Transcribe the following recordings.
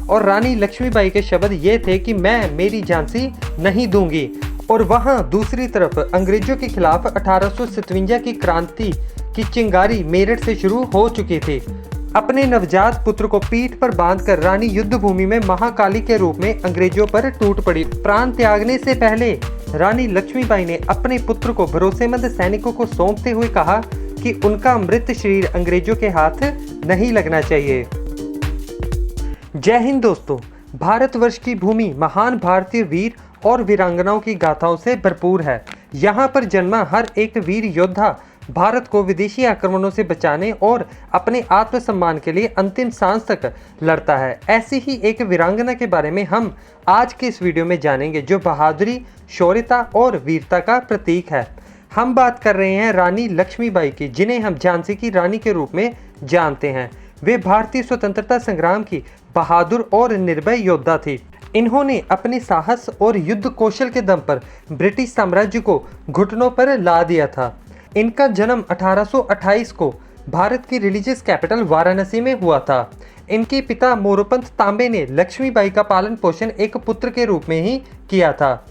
और रानी लक्ष्मीबाई के शब्द ये थे कि मैं मेरी झांसी नहीं दूंगी। और वहाँ दूसरी तरफ अंग्रेजों के खिलाफ 1857 की क्रांति की चिंगारी मेरठ से शुरू हो चुकी थी। अपने नवजात पुत्र को पीठ पर बांधकर रानी युद्ध भूमि में महाकाली के रूप में अंग्रेजों पर टूट पड़ी। प्राण त्यागने से पहले रानी लक्ष्मीबाई ने अपने पुत्र को भरोसेमंद सैनिकों को सौंपते हुए कहा कि उनका मृत शरीर अंग्रेजों के हाथ नहीं लगना चाहिए। जय हिंद दोस्तों। भारतवर्ष की भूमि महान भारतीय वीर और वीरांगनाओं की गाथाओं से भरपूर है। यहाँ पर जन्मा हर एक वीर योद्धा भारत को विदेशी आक्रमणों से बचाने और अपने आत्मसम्मान के लिए अंतिम सांस तक लड़ता है। ऐसी ही एक वीरांगना के बारे में हम आज के इस वीडियो में जानेंगे, जो बहादुरी, शौर्यता और वीरता का प्रतीक है। हम बात कर रहे हैं रानी लक्ष्मीबाई की, जिन्हें हम झांसी की रानी के रूप में जानते हैं। वे भारतीय स्वतंत्रता संग्राम की बहादुर और निर्भय योद्धा थी। इन्होंने अपने साहस और युद्ध कौशल के दम पर ब्रिटिश साम्राज्य को घुटनों पर ला दिया था। इनका जन्म 1828 को भारत की रिलीजियस कैपिटल वाराणसी में हुआ था। इनके पिता मोरोपंत तांबे ने लक्ष्मीबाई का पालन पोषण एक पुत्र के रूप में ही किया था।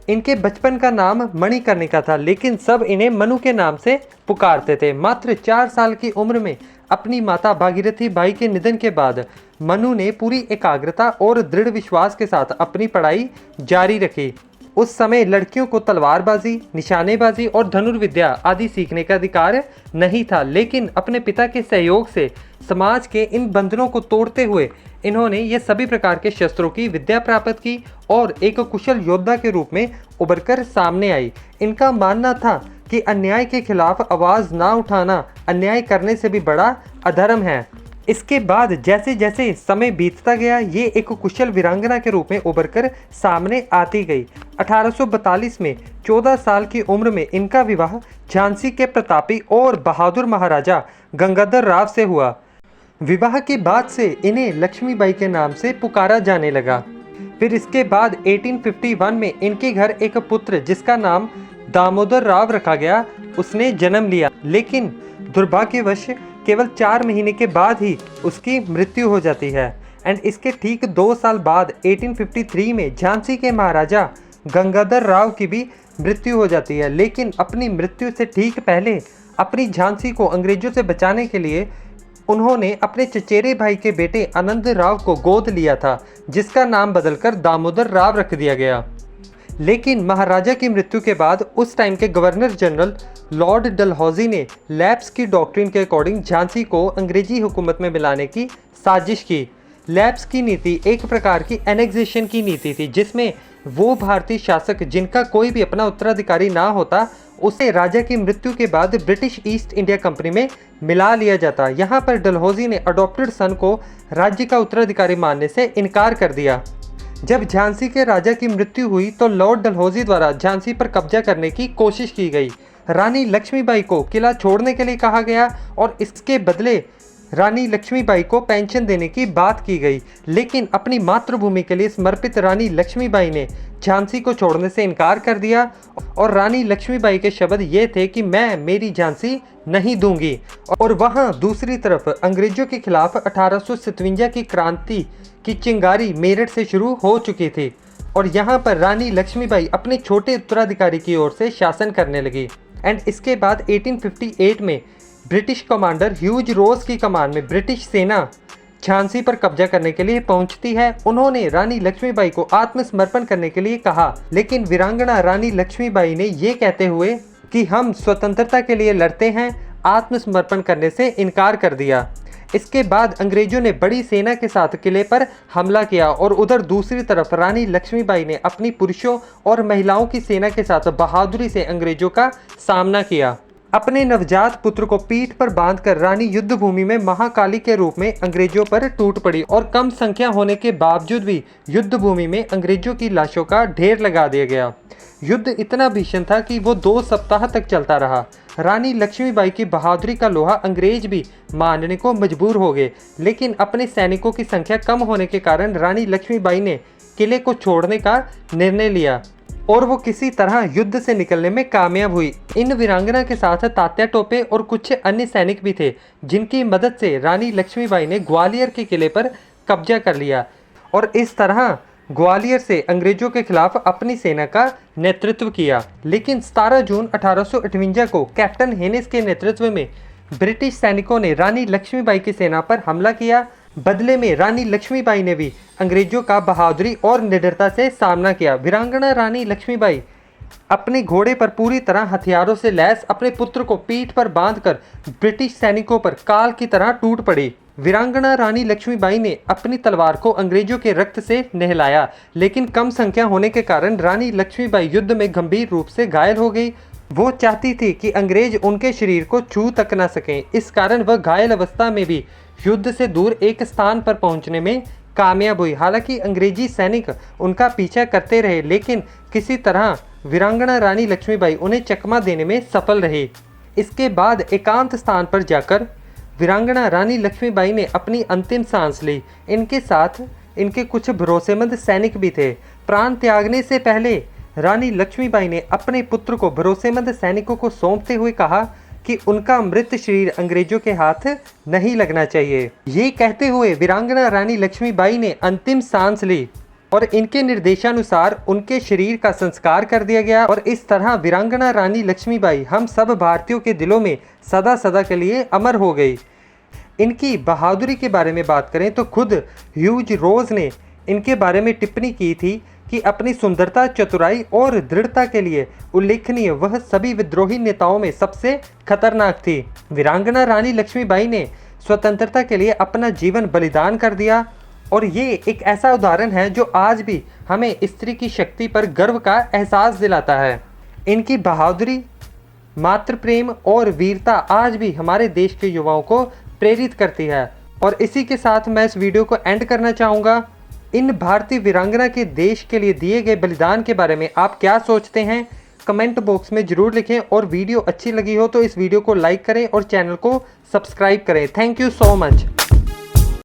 इनके बचपन का नाम मणिकर्णिका था, लेकिन सब इन्हें मनु के नाम से पुकारते थे। मात्र 4 साल की उम्र में अपनी माता भागीरथी बाई के निधन के बाद मनु ने पूरी एकाग्रता और दृढ़ विश्वास के साथ अपनी पढ़ाई जारी रखी। उस समय लड़कियों को तलवारबाजी, निशानेबाजी और धनुर्विद्या आदि सीखने का अधिकार नहीं था, लेकिन अपने पिता के सहयोग से समाज के इन बंधनों को तोड़ते हुए इन्होंने ये सभी प्रकार के शस्त्रों की विद्या प्राप्त की और एक कुशल योद्धा के रूप में उभरकर सामने आई। इनका मानना था कि अन्याय के खिलाफ आवाज़ ना उठाना अन्याय करने से भी बड़ा अधर्म है। इसके बाद जैसे जैसे समय बीतता गया, ये एक कुशल वीरांगना के रूप में उभरकर सामने आती गई। 1842 में 14 साल की उम्र में इनका विवाह झांसी के प्रतापी और बहादुर महाराजा गंगाधर राव से हुआ। विवाह के बाद से इन्हें लक्ष्मीबाई के नाम से पुकारा जाने लगा। फिर इसके बाद 1851 में इनके घर एक पुत्र, जिसका नाम दामोदर राव रखा गया, उसने जन्म लिया। लेकिन दुर्भाग्यवश केवल 4 महीने के बाद ही उसकी मृत्यु हो जाती है। एंड इसके ठीक 2 साल बाद 1853 में झांसी के महाराजा गंगाधर राव की भी मृत्यु हो जाती है। लेकिन अपनी मृत्यु से ठीक पहले अपनी झांसी को अंग्रेजों से बचाने के लिए उन्होंने अपने चचेरे भाई के बेटे आनंद राव को गोद लिया था, जिसका नाम बदलकर दामोदर राव रख दिया गया। लेकिन महाराजा की मृत्यु के बाद उस टाइम के गवर्नर जनरल लॉर्ड डलहौजी ने लैप्स की डॉक्ट्रिन के अकॉर्डिंग झांसी को अंग्रेजी हुकूमत में मिलाने की साजिश की। लैप्स की नीति एक प्रकार की एनेक्सेशन की नीति थी, जिसमें वो भारतीय शासक जिनका कोई भी अपना उत्तराधिकारी ना होता, उसे राजा की मृत्यु के बाद ब्रिटिश ईस्ट इंडिया कंपनी में मिला लिया जाता। यहाँ पर डलहौजी ने अडॉप्टेड सन को राज्य का उत्तराधिकारी मानने से इनकार कर दिया। जब झांसी के राजा की मृत्यु हुई तो लॉर्ड डलहौजी द्वारा झांसी पर कब्जा करने की कोशिश की गई। रानी लक्ष्मीबाई को किला छोड़ने के लिए कहा गया और इसके बदले रानी लक्ष्मीबाई को पेंशन देने की बात की गई। लेकिन अपनी मातृभूमि के लिए समर्पित रानी लक्ष्मीबाई ने झांसी को छोड़ने से इनकार कर दिया और रानी लक्ष्मीबाई के शब्द ये थे कि मैं मेरी झांसी नहीं दूंगी। और वहाँ दूसरी तरफ अंग्रेजों के खिलाफ 1857 की क्रांति की चिंगारी मेरठ से शुरू हो चुकी थी और यहाँ पर रानी लक्ष्मीबाई अपने छोटे उत्तराधिकारी की ओर से शासन करने लगी। एंड इसके बाद 1858 में ब्रिटिश कमांडर ह्यूज रोज की कमान में ब्रिटिश सेना झांसी पर कब्जा करने के लिए पहुंचती है। उन्होंने रानी लक्ष्मीबाई को आत्मसमर्पण करने के लिए कहा, लेकिन वीरांगना रानी लक्ष्मीबाई ने ये कहते हुए कि हम स्वतंत्रता के लिए लड़ते हैं, आत्मसमर्पण करने से इनकार कर दिया। इसके बाद अंग्रेजों ने बड़ी सेना के साथ किले पर हमला किया और उधर दूसरी तरफ रानी लक्ष्मीबाई ने अपनी पुरुषों और महिलाओं की सेना के साथ बहादुरी से अंग्रेजों का सामना किया। अपने नवजात पुत्र को पीठ पर बांधकर रानी युद्ध भूमि में महाकाली के रूप में अंग्रेजों पर टूट पड़ी और कम संख्या होने के बावजूद भी युद्ध भूमि में अंग्रेजों की लाशों का ढेर लगा दिया गया। युद्ध इतना भीषण था कि वो 2 सप्ताह तक चलता रहा। रानी लक्ष्मीबाई की बहादुरी का लोहा अंग्रेज भी मानने को मजबूर हो गए, लेकिन अपने सैनिकों की संख्या कम होने के कारण रानी लक्ष्मीबाई ने किले को छोड़ने का निर्णय लिया और वो किसी तरह युद्ध से निकलने में कामयाब हुई। इन वीरांगना के साथ तात्या टोपे और कुछ अन्य सैनिक भी थे, जिनकी मदद से रानी लक्ष्मीबाई ने ग्वालियर के किले पर कब्जा कर लिया और इस तरह ग्वालियर से अंग्रेजों के खिलाफ अपनी सेना का नेतृत्व किया। लेकिन 17 जून 1858 को कैप्टन हेनिस के नेतृत्व में ब्रिटिश सैनिकों ने रानी लक्ष्मीबाई की सेना पर हमला किया। बदले में रानी लक्ष्मीबाई ने भी अंग्रेजों का बहादुरी और निडरता से सामना किया। वीरांगना रानी लक्ष्मीबाई अपने घोड़े पर पूरी तरह हथियारों से लैस अपने पुत्र को पीठ पर बांधकर ब्रिटिश सैनिकों पर काल की तरह टूट पड़ी। वीरांगना रानी लक्ष्मीबाई ने अपनी तलवार को अंग्रेजों के रक्त से नहलाया, लेकिन कम संख्या होने के कारण रानी लक्ष्मीबाई युद्ध में गंभीर रूप से घायल हो गई। वो चाहती थी कि अंग्रेज उनके शरीर को छू तक न सकें, इस कारण वह घायल अवस्था में भी युद्ध से दूर एक स्थान पर पहुंचने में कामयाब हुई। हालांकि अंग्रेजी सैनिक उनका पीछा करते रहे, लेकिन किसी तरह वीरांगना रानी लक्ष्मीबाई उन्हें चकमा देने में सफल रही। इसके बाद एकांत स्थान पर जाकर वीरांगना रानी लक्ष्मीबाई ने अपनी अंतिम सांस ली। इनके साथ इनके कुछ भरोसेमंद सैनिक भी थे। प्राण त्यागने से पहले रानी लक्ष्मीबाई ने अपने पुत्र को भरोसेमंद सैनिकों को सौंपते हुए कहा कि उनका मृत शरीर अंग्रेजों के हाथ नहीं लगना चाहिए। ये कहते हुए वीरांगना रानी लक्ष्मीबाई ने अंतिम सांस ली और इनके निर्देशानुसार उनके शरीर का संस्कार कर दिया गया। और इस तरह वीरांगना रानी लक्ष्मीबाई हम सब भारतीयों के दिलों में सदा सदा के लिए अमर हो गई। इनकी बहादुरी के बारे में बात करें तो खुद ह्यूज रोज ने इनके बारे में टिप्पणी की थी कि अपनी सुंदरता, चतुराई और दृढ़ता के लिए उल्लेखनीय वह सभी विद्रोही नेताओं में सबसे खतरनाक थी। वीरांगना रानी लक्ष्मीबाई ने स्वतंत्रता के लिए अपना जीवन बलिदान कर दिया और ये एक ऐसा उदाहरण है जो आज भी हमें स्त्री की शक्ति पर गर्व का एहसास दिलाता है। इनकी बहादुरी, मातृ प्रेम और वीरता आज भी हमारे देश के युवाओं को प्रेरित करती है। और इसी के साथ मैं इस वीडियो को एंड करना चाहूँगा। इन भारतीय वीरांगना के देश के लिए दिए गए बलिदान के बारे में आप क्या सोचते हैं, कमेंट बॉक्स में ज़रूर लिखें। और वीडियो अच्छी लगी हो तो इस वीडियो को लाइक करें और चैनल को सब्सक्राइब करें। Thank you so much.